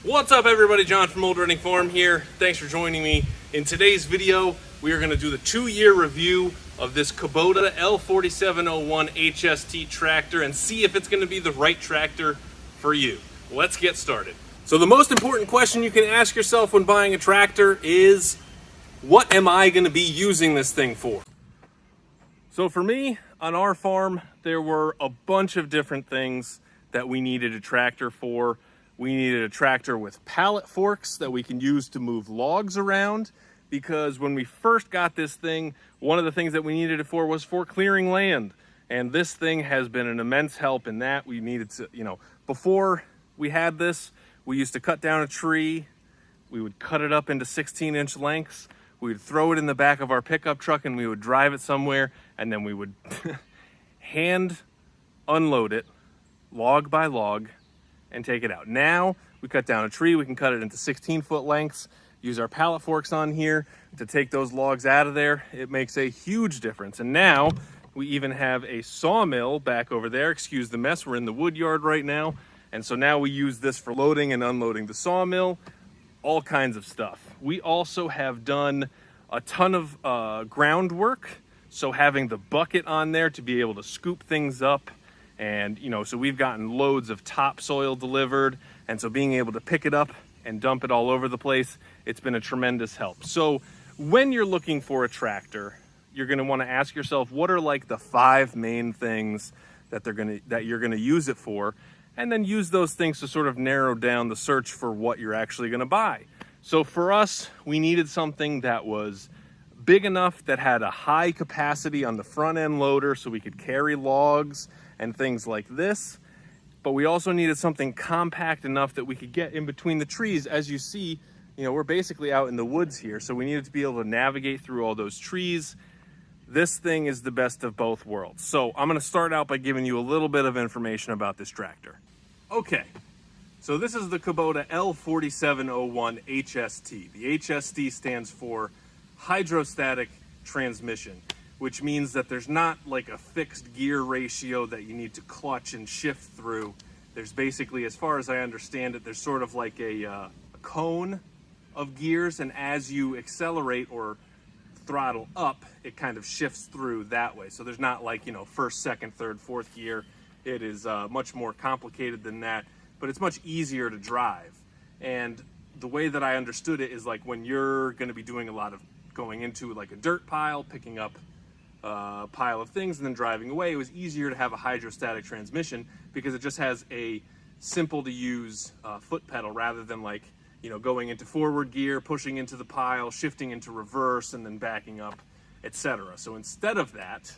What's up everybody, John from Old Running Farm here. Thanks for joining me. In today's video, we are going to do the 2-year review of this Kubota L4701 HST tractor and see if it's going to be the right tractor for you. Let's get started. So the most important question you can ask yourself when buying a tractor is, what am I going to be using this thing for? So for me, on our farm, there were a bunch of different things that we needed a tractor for. We needed a tractor with pallet forks that we can use to move logs around, because when we first got this thing, one of the things that we needed it for was for clearing land. And this thing has been an immense help in that. We needed to, before we had this, we used to cut down a tree. We would cut it up into 16-inch lengths. We would throw it in the back of our pickup truck and we would drive it somewhere, and then we would hand unload it log by log and take it out. Now we cut down a tree, we can cut it into 16-foot lengths, use our pallet forks on here to take those logs out of there. It makes a huge difference. And now we even have a sawmill back over there. Excuse the mess, we're in the wood yard right now. And so now we use this for loading and unloading the sawmill, all kinds of stuff. We also have done a ton of groundwork. So having the bucket on there to be able to scoop things up, and so we've gotten loads of topsoil delivered, and so being able to pick it up and dump it all over the place, it's been a tremendous help. So when you're looking for a tractor, you're going to want to ask yourself, what are like the 5 main things that you're going to use it for, and then use those things to sort of narrow down the search for what you're actually going to buy. So for us, we needed something that was big enough, that had a high capacity on the front end loader so we could carry logs and things like this, but we also needed something compact enough that we could get in between the trees. As you see, we're basically out in the woods here, so we needed to be able to navigate through all those trees. This thing is the best of both worlds. So I'm going to start out by giving you a little bit of information about this tractor. Okay, so this is the Kubota L4701 HST. The HST stands for Hydrostatic transmission, which means that there's not like a fixed gear ratio that you need to clutch and shift through. There's basically, as far as I understand it, there's sort of like a cone of gears, and as you accelerate or throttle up, it kind of shifts through that way. So there's not like, first, second, third, fourth gear. It is much more complicated than that, but it's much easier to drive. And the way that I understood it is like when you're going to be doing a lot of going into like a dirt pile, picking up pile of things and then driving away, it was easier to have a hydrostatic transmission because it just has a simple to use foot pedal, rather than like going into forward gear, pushing into the pile, shifting into reverse, and then backing up, etc. So instead of that,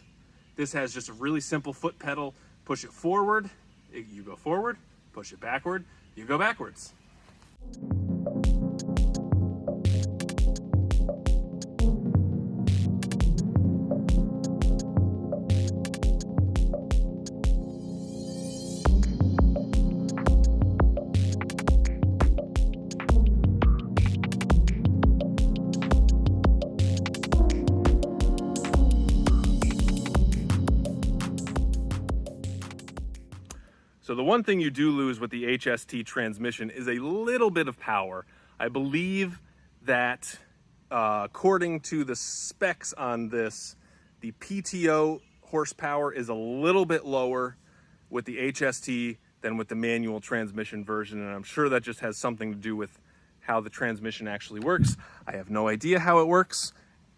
this has just a really simple foot pedal. Push it forward, you go forward, push it backward, you go backwards. So the one thing you do lose with the HST transmission is a little bit of power. I believe that according to the specs on this, the PTO horsepower is a little bit lower with the HST than with the manual transmission version, and I'm sure that just has something to do with how the transmission actually works. I have no idea how it works.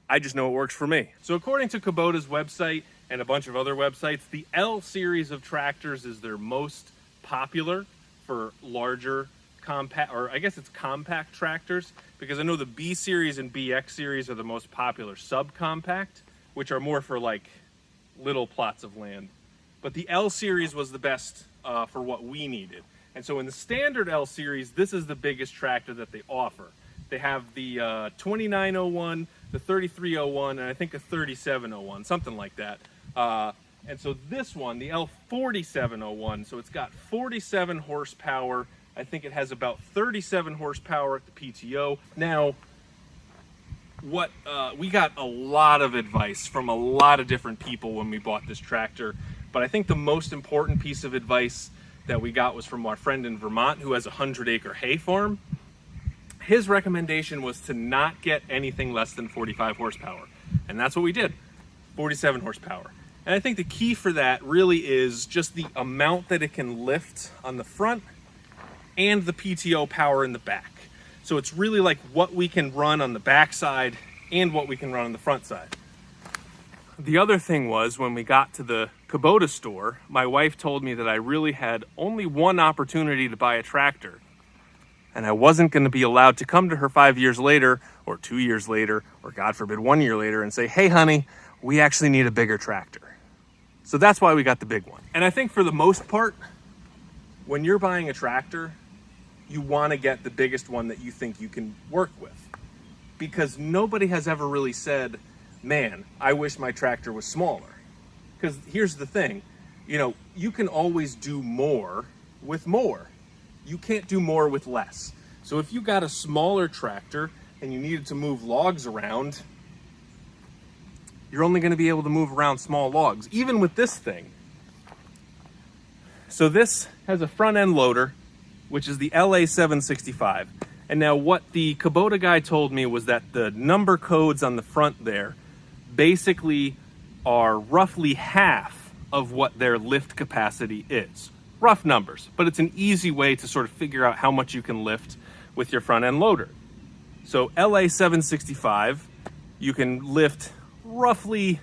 I just know it works for me. So according to Kubota's website and a bunch of other websites, the L series of tractors is their most popular for larger compact, or I guess it's compact tractors, because I know the B series and BX series are the most popular subcompact, which are more for like little plots of land. But the L series was the best for what we needed. And so in the standard L series, this is the biggest tractor that they offer. They have the 2901, the 3301, and I think a 3701, something like that. And so this one, the L4701, so it's got 47 horsepower. I think it has about 37 horsepower at the PTO. Now, we got a lot of advice from a lot of different people when we bought this tractor, but I think the most important piece of advice that we got was from our friend in Vermont who has a 100-acre hay farm. His recommendation was to not get anything less than 45 horsepower. And that's what we did, 47 horsepower. And I think the key for that really is just the amount that it can lift on the front and the PTO power in the back. So it's really like what we can run on the back side and what we can run on the front side. The other thing was, when we got to the Kubota store, my wife told me that I really had only one opportunity to buy a tractor. And I wasn't going to be allowed to come to her 5 years later, or 2 years later, or God forbid 1 year later and say, hey honey, we actually need a bigger tractor. So that's why we got the big one. And I think for the most part, when you're buying a tractor, you want to get the biggest one that you think you can work with. Because nobody has ever really said, man, I wish my tractor was smaller. Because here's the thing, you know, you can always do more with more. You can't do more with less. So if you got a smaller tractor and you needed to move logs around, you're only going to be able to move around small logs, even with this thing. So this has a front end loader, which is the LA765. And now what the Kubota guy told me was that the number codes on the front there basically are roughly half of what their lift capacity is. Rough numbers, but it's an easy way to sort of figure out how much you can lift with your front end loader. So LA765, you can lift roughly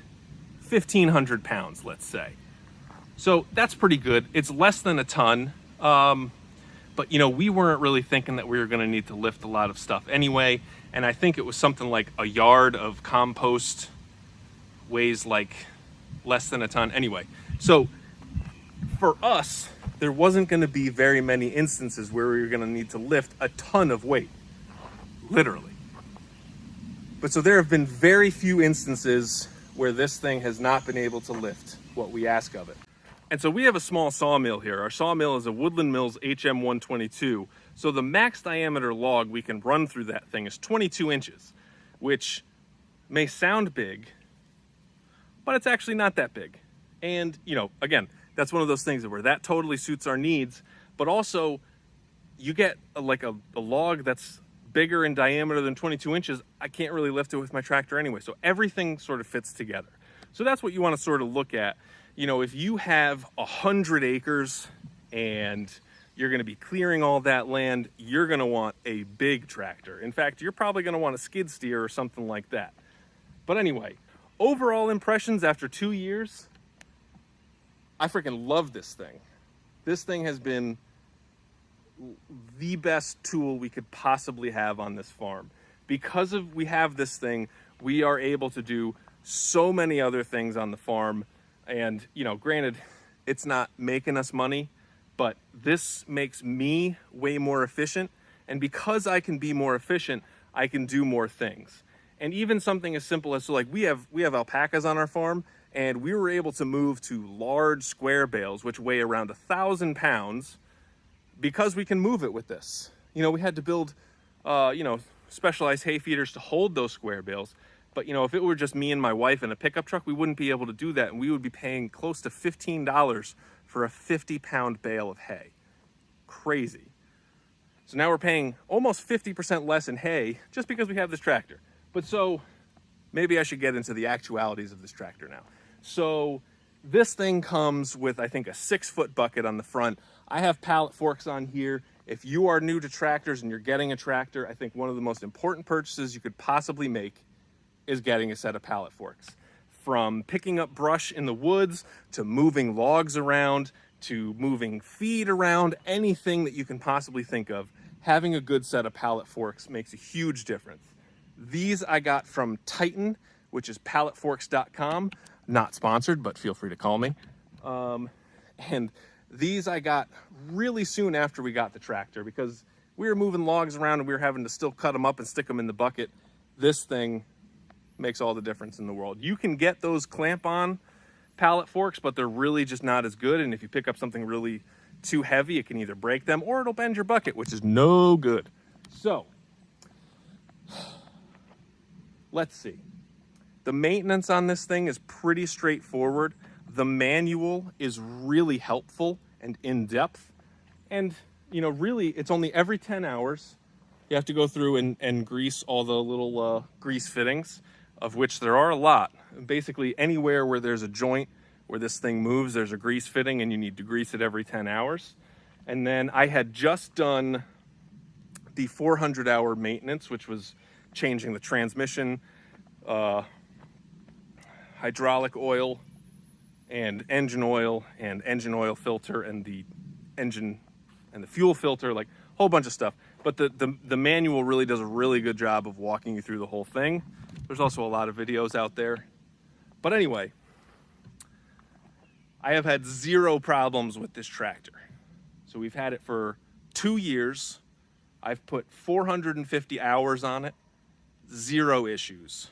1,500 pounds, let's say. So that's pretty good. It's less than a ton, but you know, we weren't really thinking that we were gonna need to lift a lot of stuff anyway, and I think it was something like a yard of compost weighs like less than a ton anyway. So for us, there wasn't gonna be very many instances where we were gonna need to lift a ton of weight, literally. But so there have been very few instances where this thing has not been able to lift what we ask of it. And so we have a small sawmill here. Our sawmill is a Woodland Mills HM122. So the max diameter log we can run through that thing is 22 inches, which may sound big, but it's actually not that big. And, you know, again, that's one of those things where that totally suits our needs, but also you get a log that's bigger in diameter than 22 inches, I can't really lift it with my tractor anyway. So everything sort of fits together. So that's what you want to sort of look at. You know, if you have 100 acres and you're going to be clearing all that land, you're going to want a big tractor. In fact, you're probably going to want a skid steer or something like that. But anyway, overall impressions after 2 years, I freaking love this thing. This thing has been the best tool we could possibly have on this farm. Because we have this thing, we are able to do so many other things on the farm. And, you know, granted, it's not making us money, but this makes me way more efficient. And because I can be more efficient, I can do more things. And even something as simple as, so like we have alpacas on our farm, and we were able to move to large square bales, which weigh around 1,000 pounds, because we can move it with this. You know, we had to build, you know, specialized hay feeders to hold those square bales. But, you know, if it were just me and my wife in a pickup truck, we wouldn't be able to do that. And we would be paying close to $15 for a 50-pound bale of hay. Crazy. So now we're paying almost 50% less in hay just because we have this tractor. But so maybe I should get into the actualities of this tractor now. So this thing comes with, I think, a 6-foot bucket on the front. I have pallet forks on here. If you are new to tractors and you're getting a tractor, I think one of the most important purchases you could possibly make is getting a set of pallet forks. From picking up brush in the woods, to moving logs around, to moving feed around, anything that you can possibly think of, having a good set of pallet forks makes a huge difference. These I got from Titan, which is palletforks.com. Not sponsored, but feel free to call me. And these I got really soon after we got the tractor, because we were moving logs around and we were having to still cut them up and stick them in the bucket. This thing makes all the difference in the world. You can get those clamp-on pallet forks, but they're really just not as good. And if you pick up something really too heavy, it can either break them or it'll bend your bucket, which is no good. So, let's see. The maintenance on this thing is pretty straightforward. The manual is really helpful and in-depth. And, you know, really, it's only every 10 hours. You have to go through and grease all the little grease fittings, of which there are a lot. Basically, anywhere where there's a joint where this thing moves, there's a grease fitting, and you need to grease it every 10 hours. And then I had just done the 400-hour maintenance, which was changing the transmission, hydraulic oil, and engine oil filter, and the engine and the fuel filter, like a whole bunch of stuff. But the manual really does a really good job of walking you through the whole thing. There's also a lot of videos out there. But anyway, I have had zero problems with this tractor. So we've had it for 2 years. I've put 450 hours on it, zero issues.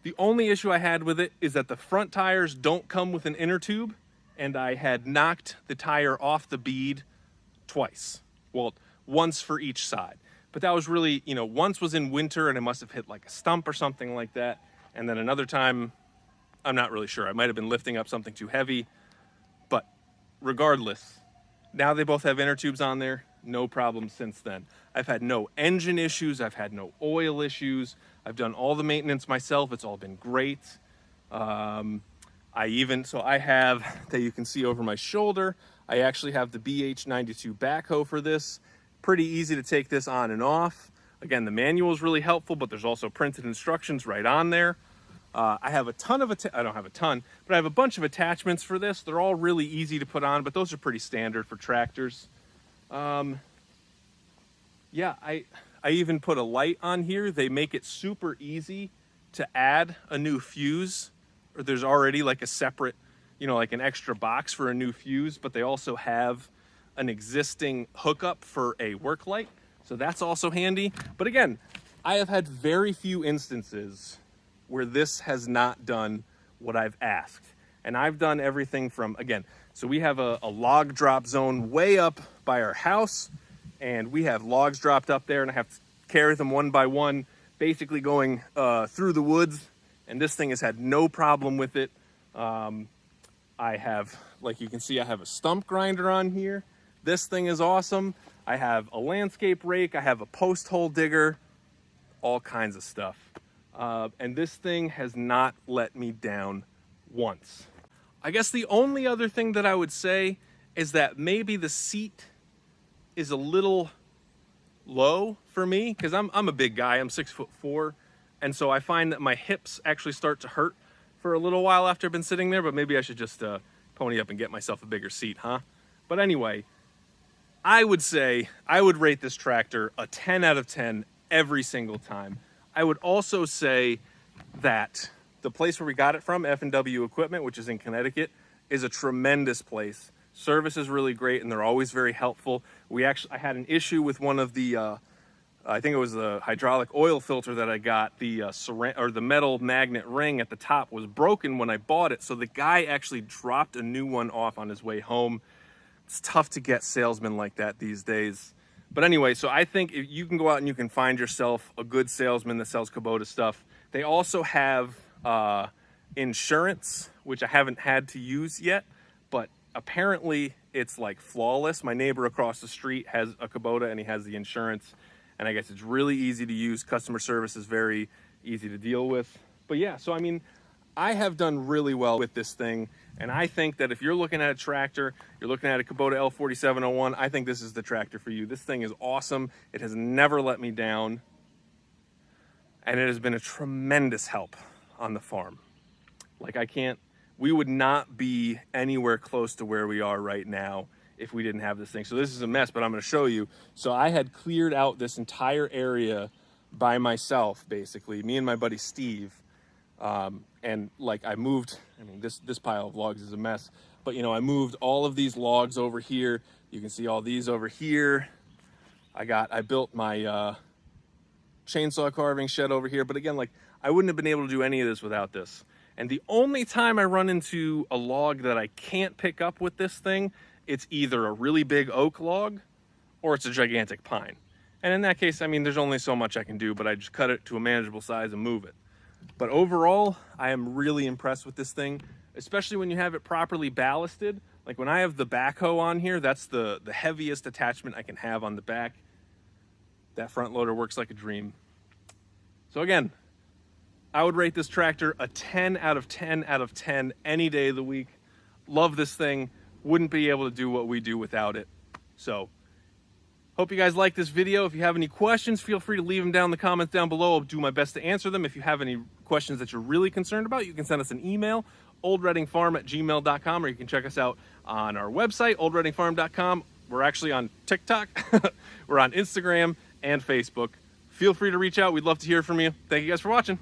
The only issue I had with it is that the front tires don't come with an inner tube, and I had knocked the tire off the bead twice. Well, once for each side. But that was really, you know, once was in winter and it must have hit like a stump or something like that. And then another time, I'm not really sure. I might have been lifting up something too heavy. But regardless, now they both have inner tubes on there. No problem since then. I've had no engine issues. I've had no oil issues. I've done all the maintenance myself. It's all been great. So I have, that you can see over my shoulder, I actually have the BH92 backhoe for this. Pretty easy to take this on and off. Again, the manual is really helpful, but there's also printed instructions right on there. I have a ton of, I don't have a ton, but I have a bunch of attachments for this. They're all really easy to put on, but those are pretty standard for tractors. Yeah, I even put a light on here. They make it super easy to add a new fuse, or there's already like a separate, you know, like an extra box for a new fuse, but they also have an existing hookup for a work light. So that's also handy. But again, I have had very few instances where this has not done what I've asked. And I've done everything from, again, so we have a log drop zone way up by our house, and we have logs dropped up there, and I have to carry them one by one, basically going through the woods, and this thing has had no problem with it. I have, like you can see, I have a stump grinder on here. This thing is awesome. I have a landscape rake. I have a post hole digger, all kinds of stuff. And this thing has not let me down once. I guess the only other thing that I would say is that maybe the seat is a little low for me, because I'm a big guy. I'm 6'4", and so I find that my hips actually start to hurt for a little while after I've been sitting there. But maybe I should just pony up and get myself a bigger seat, huh? But anyway, I would say I would rate this tractor a 10 out of 10 every single time. I would also say that the place where we got it from, F&W Equipment, which is in Connecticut, is a tremendous place. Service is really great, and they're always very helpful. I had an issue with one of the, I think it was the hydraulic oil filter that I got. The metal magnet ring at the top was broken when I bought it, so the guy actually dropped a new one off on his way home. It's tough to get salesmen like that these days. But anyway, so I think if you can go out and you can find yourself a good salesman that sells Kubota stuff. They also have insurance, which I haven't had to use yet, but apparently it's like flawless. My neighbor across the street has a Kubota and he has the insurance, and I guess it's really easy to use. Customer service is very easy to deal with. But yeah, so I mean, I have done really well with this thing, and I think that if you're looking at a tractor, you're looking at a Kubota L4701, I think this is the tractor for you. This thing is awesome. It has never let me down, and it has been a tremendous help on the farm. Like, we would not be anywhere close to where we are right now if we didn't have this thing. So this is a mess, but I'm gonna show you. So I had cleared out this entire area by myself, basically, me and my buddy Steve. And like I moved, I mean, this pile of logs is a mess, but you know, I moved all of these logs over here. You can see all these over here. I built my chainsaw carving shed over here, but again, like, I wouldn't have been able to do any of this without this. And the only time I run into a log that I can't pick up with this thing, it's either a really big oak log or it's a gigantic pine. And in that case, I mean, there's only so much I can do, but I just cut it to a manageable size and move it. But overall, I am really impressed with this thing, especially when you have it properly ballasted. Like when I have the backhoe on here, that's the heaviest attachment I can have on the back. That front loader works like a dream. So again, I would rate this tractor a 10 out of 10 out of 10 any day of the week. Love this thing. Wouldn't be able to do what we do without it. So, hope you guys like this video. If you have any questions, feel free to leave them down in the comments down below. I'll do my best to answer them. If you have any questions that you're really concerned about, you can send us an email, oldreddingfarm@gmail.com, or you can check us out on our website, oldreddingfarm.com. We're actually on TikTok. We're on Instagram and Facebook. Feel free to reach out. We'd love to hear from you. Thank you guys for watching.